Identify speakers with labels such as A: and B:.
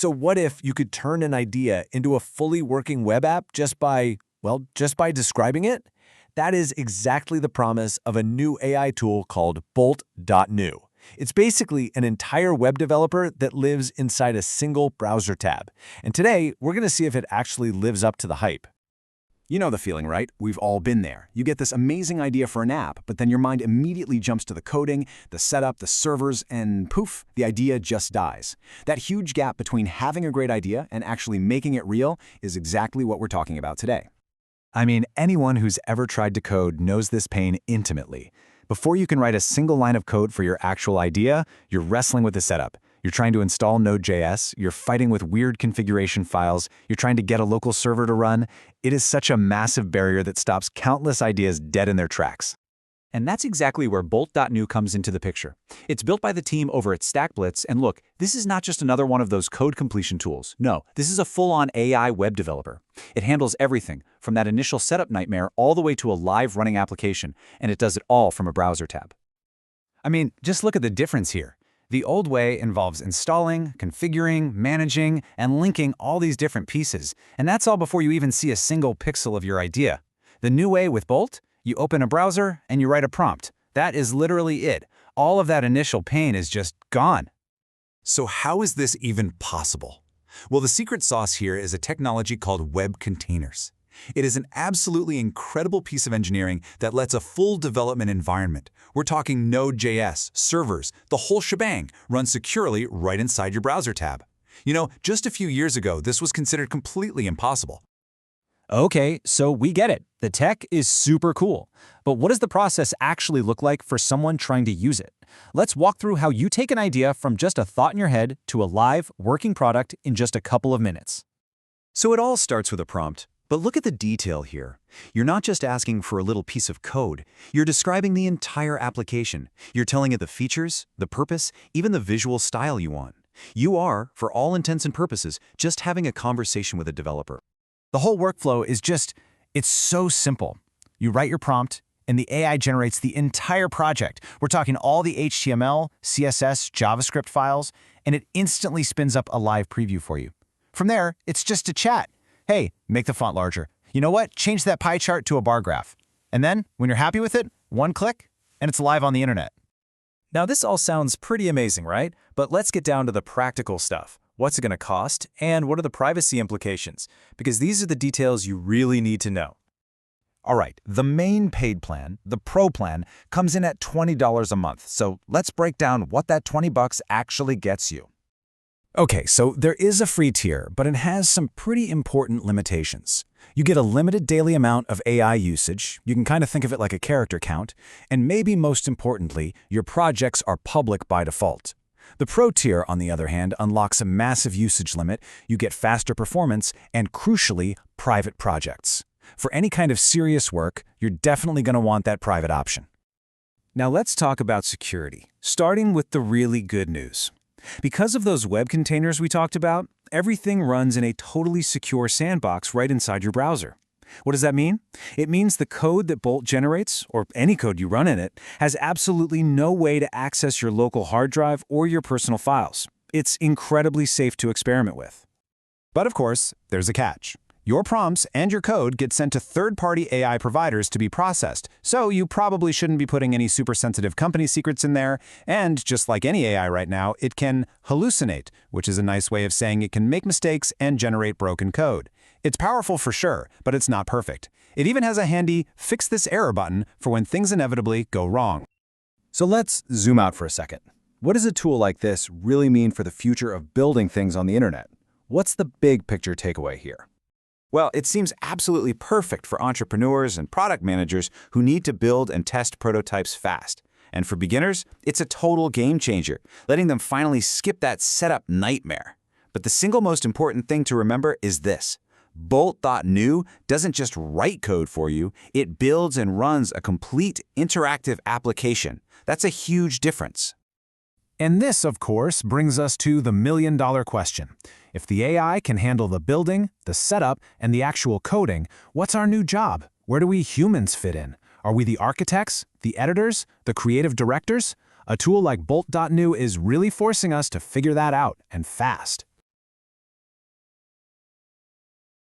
A: So what if you could turn an idea into a fully working web app just by, well, just by describing it? That is exactly the promise of a new AI tool called Bolt.new. It's basically an entire web developer that lives inside a single browser tab. And today, we're going to see if it actually lives up to the hype.
B: You know the feeling, right? We've all been there. You get this amazing idea for an app, but then your mind immediately jumps to the coding, the setup, the servers, and poof, the idea just dies. That huge gap between having a great idea and actually making it real is exactly what we're talking about today.
C: I mean, anyone who's ever tried to code knows this pain intimately. Before you can write a single line of code for your actual idea, you're wrestling with the setup. You're trying to install Node.js, you're fighting with weird configuration files, you're trying to get a local server to run. It is such a massive barrier that stops countless ideas dead in their tracks.
D: And that's exactly where Bolt.new comes into the picture. It's built by the team over at StackBlitz, and look, this is not just another one of those code completion tools. No, this is a full-on AI web developer. It handles everything, from that initial setup nightmare all the way to a live running application, and it does it all from a browser tab.
C: I mean, just look at the difference here. The old way involves installing, configuring, managing, and linking all these different pieces, and that's all before you even see a single pixel of your idea. The new way with Bolt? You open a browser and you write a prompt. That is literally it. All of that initial pain is just gone.
E: So how is this even possible? Well, the secret sauce here is a technology called WebContainers. It is an absolutely incredible piece of engineering that lets a full development environment, we're talking Node.js, servers, the whole shebang, run securely right inside your browser tab. You know, just a few years ago, this was considered completely impossible.
D: Okay, so we get it. The tech is super cool. But what does the process actually look like for someone trying to use it? Let's walk through how you take an idea from just a thought in your head to a live, working product in just a couple of minutes.
B: So it all starts with a prompt. But look at the detail here. You're not just asking for a little piece of code. You're describing the entire application. You're telling it the features, the purpose, even the visual style you want. You are, for all intents and purposes, just having a conversation with a developer.
C: The whole workflow is it's so simple. You write your prompt, and the AI generates the entire project. We're talking all the HTML, CSS, JavaScript files, and it instantly spins up a live preview for you. From there, it's just a chat. Hey, make the font larger. You know what? Change that pie chart to a bar graph. And then, when you're happy with it, one click, and it's live on the internet.
A: Now this all sounds pretty amazing, right? But let's get down to the practical stuff. What's it going to cost, and what are the privacy implications? Because these are the details you really need to know.
C: All right, the main paid plan, the Pro plan, comes in at $20 a month. So let's break down what that $20 actually gets you. Okay, so there is a free tier, but it has some pretty important limitations. You get a limited daily amount of AI usage, you can kind of think of it like a character count, and maybe most importantly, your projects are public by default. The Pro tier, on the other hand, unlocks a massive usage limit, you get faster performance, and crucially, private projects. For any kind of serious work, you're definitely going to want that private option. Now let's talk about security, starting with the really good news. Because of those web containers we talked about, everything runs in a totally secure sandbox right inside your browser. What does that mean? It means the code that Bolt generates, or any code you run in it, has absolutely no way to access your local hard drive or your personal files. It's incredibly safe to experiment with.
B: But of course, there's a catch. Your prompts and your code get sent to third-party AI providers to be processed, so you probably shouldn't be putting any super sensitive company secrets in there, and just like any AI right now, it can hallucinate, which is a nice way of saying it can make mistakes and generate broken code. It's powerful for sure, but it's not perfect. It even has a handy "fix this error" button for when things inevitably go wrong.
C: So let's zoom out for a second. What does a tool like this really mean for the future of building things on the internet? What's the big picture takeaway here?
D: Well, it seems absolutely perfect for entrepreneurs and product managers who need to build and test prototypes fast. And for beginners, it's a total game changer, letting them finally skip that setup nightmare. But the single most important thing to remember is this. Bolt.new doesn't just write code for you, it builds and runs a complete interactive application. That's a huge difference.
C: And this, of course, brings us to the million-dollar question. If the AI can handle the building, the setup, and the actual coding, what's our new job? Where do we humans fit in? Are we the architects, the editors, the creative directors? A tool like Bolt.new is really forcing us to figure that out, and fast.